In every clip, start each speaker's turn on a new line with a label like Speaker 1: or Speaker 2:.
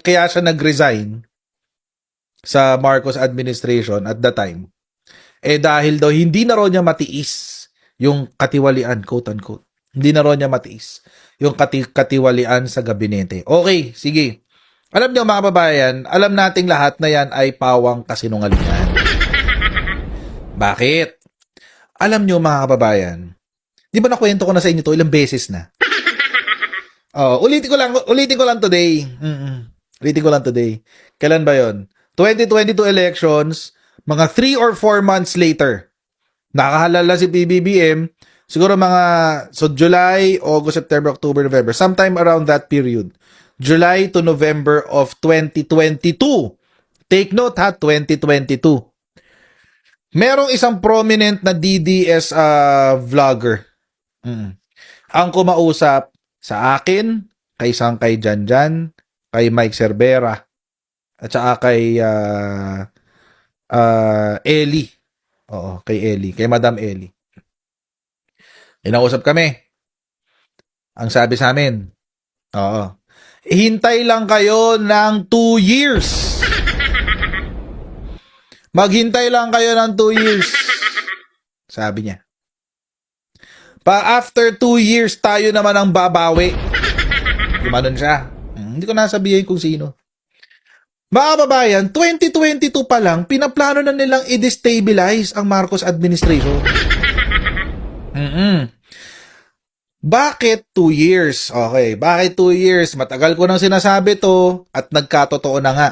Speaker 1: Kaya siya nag-resign sa Marcos administration at the time, dahil daw hindi na raw niya matiis yung katiwalian, quote-unquote. Hindi na raw niya matiis yung katiwalian sa gabinete. Okay, sige. Alam niyo mga kababayan, alam nating lahat na yan ay pawang kasinungalingan. Bakit? Alam niyo mga kababayan, di ba nakwento ko na sa inyo to ilang beses na? Ulitin ko lang today. Ulitin ko lang today. Kailan ba yon? 2022 elections, mga 3 or 4 months later, nakahalala si PBBM, siguro July, August, September, October, November, sometime around that period. July to November of 2022. Take note ha, 2022. Merong isang prominent na DDS vlogger. Ang kumausap sa akin, kay Sangkay Janjan, kay Mike Cervera, at saka kay Ellie. Oo, kay Ellie, kay Madam Ellie. Inausap kami. Ang sabi sa amin, hintay lang kayo ng 2 years. Maghintay lang kayo ng 2 years. Sabi niya. After 2 years, tayo naman ang babawi. Gumanon siya. Hindi ko nasabihin kung sino. Mga kababayan, 2022 pa lang, pinaplano na nilang i-destabilize ang Marcos administration. Bakit 2 years? Okay, bakit 2 years? Matagal ko nang sinasabi to at nagkatotoo na nga.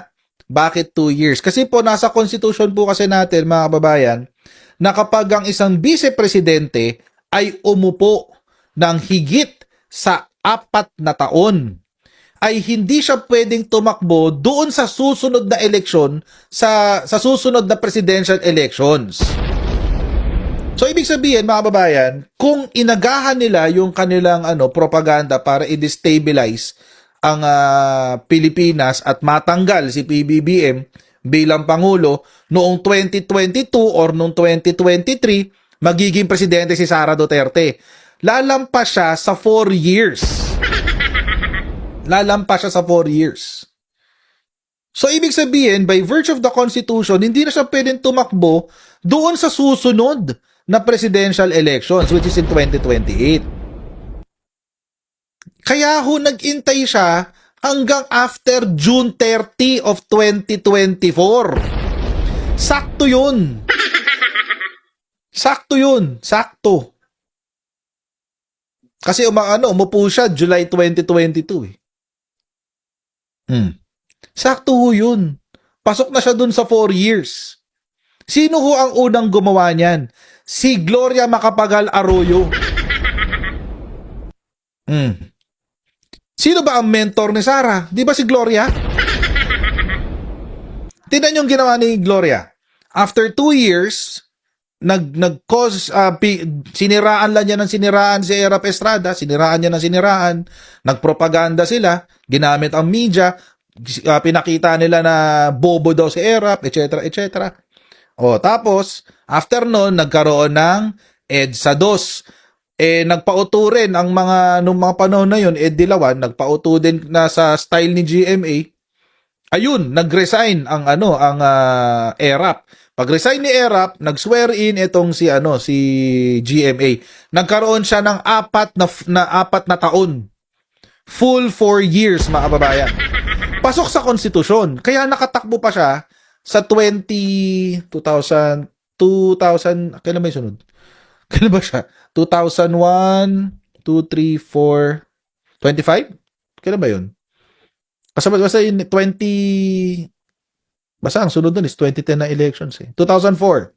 Speaker 1: Bakit 2 years? Kasi po nasa constitution po kasi natin mga kababayan na kapag ang isang vice-presidente ay umupo ng higit sa 4 na taon, ay hindi siya pwedeng tumakbo doon sa susunod na eleksyon, sa susunod na presidential elections. So, ibig sabihin, mga kababayan, kung inagahan nila yung kanilang propaganda para i-destabilize ang Pilipinas at matanggal si PBBM bilang Pangulo noong 2022 or noong 2023, magiging presidente si Sara Duterte. Lalampas siya sa 4 years. Lalampas siya sa 4 years. So, ibig sabihin, by virtue of the Constitution, hindi na siya pwedeng tumakbo doon sa susunod na presidential elections, which is in 2028. Kaya nag-intay siya hanggang after June 30 of 2024. Sakto yun. Sakto yun. Sakto. Kasi umupo siya July 2022 eh. Sakto yun. Pasok na siya dun sa 4 years. Sino ang unang gumawa niyan? Si Gloria Macapagal Arroyo. Sino ba ang mentor ni Sara? Di ba si Gloria? Tingnan yung ginawa ni Gloria. After 2 years, nag-cause, siniraan lang niya ng siniraan si Erap Estrada, siniraan niya ng siniraan, nagpropaganda sila, ginamit ang media, pinakita nila na bobo daw si Erap, etc. etc. Tapos, after nun, nagkaroon ng EDSA 2. Nagpauto rin ang nung mga panahon na yun, Dilawan, nagpauto din na sa style ni GMA. Ayun, nag-resign ang ERAP. Pag-resign ni ERAP, nag-swear in itong si GMA. Nagkaroon siya ng 4 na taon. Full 4 years, mga kababayan. Pasok sa konstitusyon. Kaya nakatakbo pa siya sa 2000, kailan ba yung sunod? Kailan ba siya? 2001, 2, 3, 4, 25? Kailan ba yun? Basta yun, 20, basta ang sunod dun is 2010 na elections eh. 2004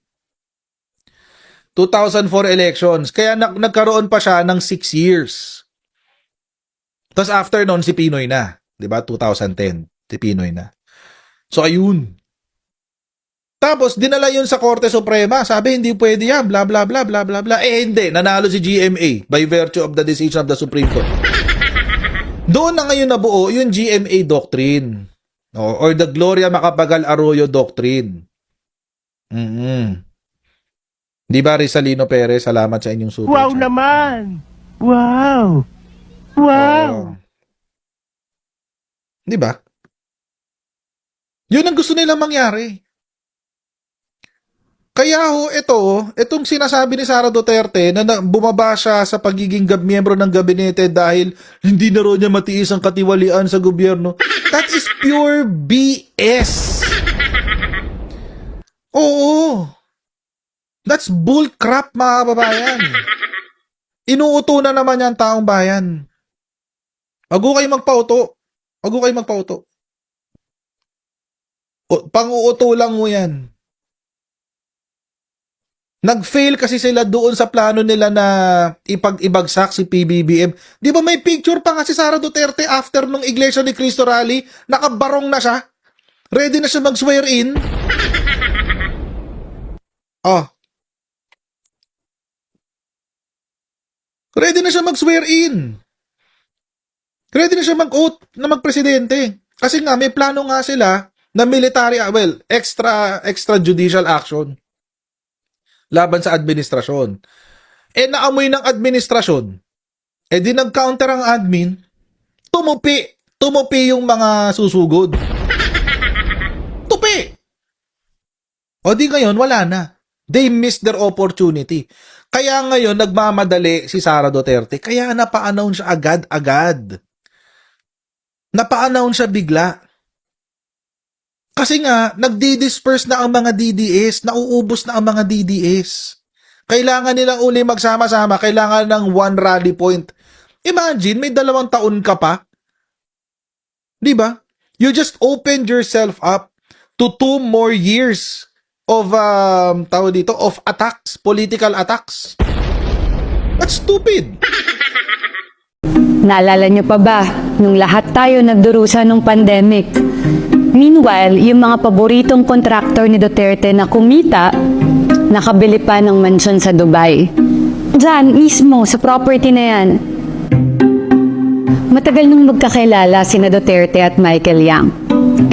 Speaker 1: elections. Kaya nagkaroon pa siya ng 6 years. Tapos after nun, si Pinoy na. Diba? 2010, si Pinoy na. So, ayun. Tapos, dinala yun sa Korte Suprema. Sabi, hindi pwede yan. Blah, blah, blah, blah, blah, blah. Hindi. Nanalo si GMA by virtue of the decision of the Supreme Court. Doon na ngayon nabuo yung GMA doctrine. Or the Gloria Macapagal Arroyo doctrine. Di ba, Rizalino Perez? Salamat sa inyong super
Speaker 2: Wow
Speaker 1: chat.
Speaker 2: naman! Wow! Wow!
Speaker 1: Di ba? Yun ang gusto nilang mangyari. Kaya ho, itong sinasabi ni Sara Duterte na bumaba siya sa pagiging miyembro ng gabinete dahil hindi na raw niya matiis ang katiwalian sa gobyerno. That is pure BS. Oo. That's bull crap, mga kababayan. Inuuto na naman yan taong bayan. Wag ho kayo magpauto. Wag ho kayo magpauto. Pang-uuto lang mo yan. Nag-fail kasi sila doon sa plano nila na ibagsak si PBBM. Di ba may picture pa nga si Sara Duterte after nung Iglesia ni Cristo rally? Nakabarong na siya. Ready na siya mag-swear in. Oh. Ready na siya mag-swear in. Ready na siya mag-oath na magpresidente. Kasi nga may plano nga sila na military, extrajudicial action laban sa administrasyon. Naamoy ng administrasyon. Di nag-counter ang admin, tumupi yung mga susugod. Tupi! O di ngayon, wala na. They missed their opportunity. Kaya ngayon, nagmamadali si Sara Duterte. Kaya napa-announce siya agad-agad. Napa-announce siya bigla. Kasi nga, nagdi-disperse na ang mga DDS, nauubos na ang mga DDS. Kailangan nilang uli magsama-sama, kailangan ng one rally point. Imagine, may 2 taon ka pa. Di ba? You just opened yourself up to 2 more years of, of attacks, political attacks. That's stupid.
Speaker 2: Naalala niyo pa ba, nung lahat tayo nagdurusa nung pandemic? Meanwhile, yung mga paboritong kontraktor ni Duterte na kumita, nakabili pa ng mansyon sa Dubai. Diyan, mismo, sa property na yan. Matagal nung magkakilala sina Duterte at Michael Yang.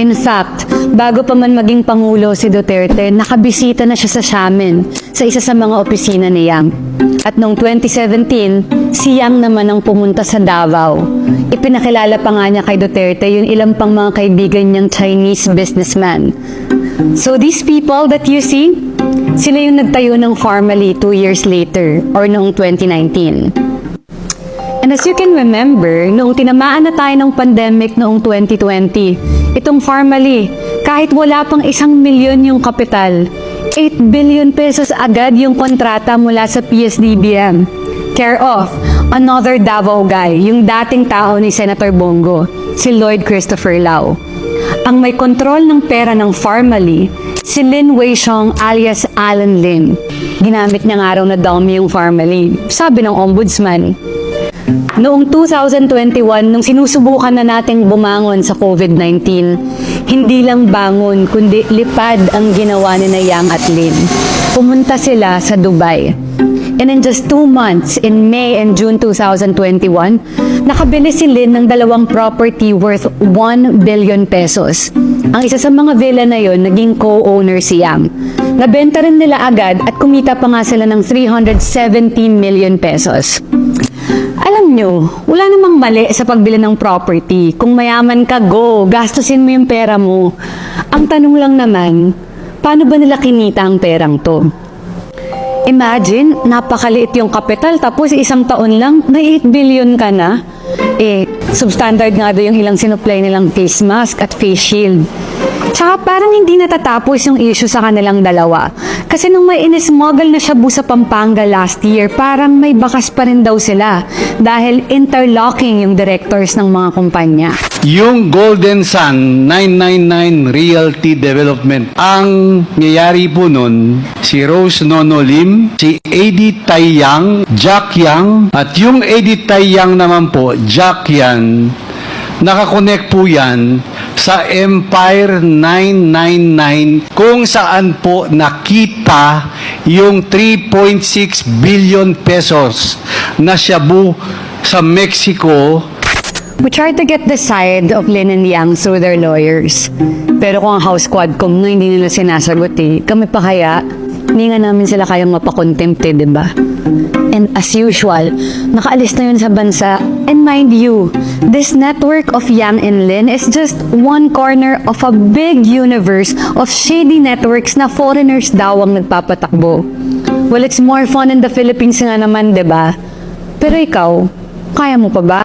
Speaker 2: In fact, bago pa man maging Pangulo si Duterte, nakabisita na siya sa Xiamen, sa isa sa mga opisina ni Yang. At noong 2017, si Yang naman ang pumunta sa Davao. Ipinakilala pa nga niya kay Duterte yung ilang pang mga kaibigan niyang Chinese businessman. So these people that you see, sila yung nagtayo ng Pharmally 2 years later, or noong 2019. And as you can remember, noong tinamaan na tayo ng pandemic noong 2020, itong Pharmally, kahit wala pang 1 milyon yung kapital, 8 billion pesos agad yung kontrata mula sa PSDBM. Care of another Davao guy, yung dating tao ni Senator Bongo, si Lloyd Christopher Lau. Ang may kontrol ng pera ng Pharmally, si Lin Weixiong alias Alan Lim. Ginamit niya nga raw na dummy yung Pharmally, sabi ng ombudsman. Noong 2021, nung sinusubukan na nating bumangon sa COVID-19, hindi lang bangon, kundi lipad ang ginawa ni na Yang at Lin. Pumunta sila sa Dubai. And in just 2 months, in May and June 2021, nakabili si Lin ng 2 property worth 1 billion pesos. Ang isa sa mga villa na yon, naging co-owner si Yang. Nabenta rin nila agad at kumita pa nga sila ng 317 million pesos. Alam nyo, wala namang mali sa pagbili ng property. Kung mayaman ka, go, gastusin mo yung pera mo. Ang tanong lang naman, paano ba nila kinita ang perang to? Imagine, napakaliit yung kapital tapos 1 taon lang, may 8 billion ka na. Substandard nga doon yung ilang sinupply nilang face mask at face shield. Tsaka parang hindi natatapos yung issue sa kanilang dalawa. Kasi nung may inismuggle na Shabu sa Pampanga last year, parang may bakas pa rin daw sila dahil interlocking yung directors ng mga kumpanya.
Speaker 3: Yung Golden Sun 999 Realty Development, ang nangyayari po nun, si Rose Nono Lim, si Eddie Taiyang, Jack Yang, at yung Eddie Taiyang naman po, Jack Yan, nakakonect po yan sa Empire 999 kung saan po nakita yung 3.6 billion pesos na Shabu sa Mexico.
Speaker 2: We tried to get the side of Lin and Yang through their lawyers. Pero kung ang House Quadcom no, hindi nila sinasagot kami pa kaya, hindi nga namin sila kayang mapakontempt, diba? And as usual, nakaalis na yun sa bansa. And mind you, this network of Yang and Lin is just one corner of a big universe of shady networks na foreigners daw ang nagpapatakbo. Well, it's more fun in the Philippines nga naman, 'di ba? Pero ikaw, kaya mo pa ba?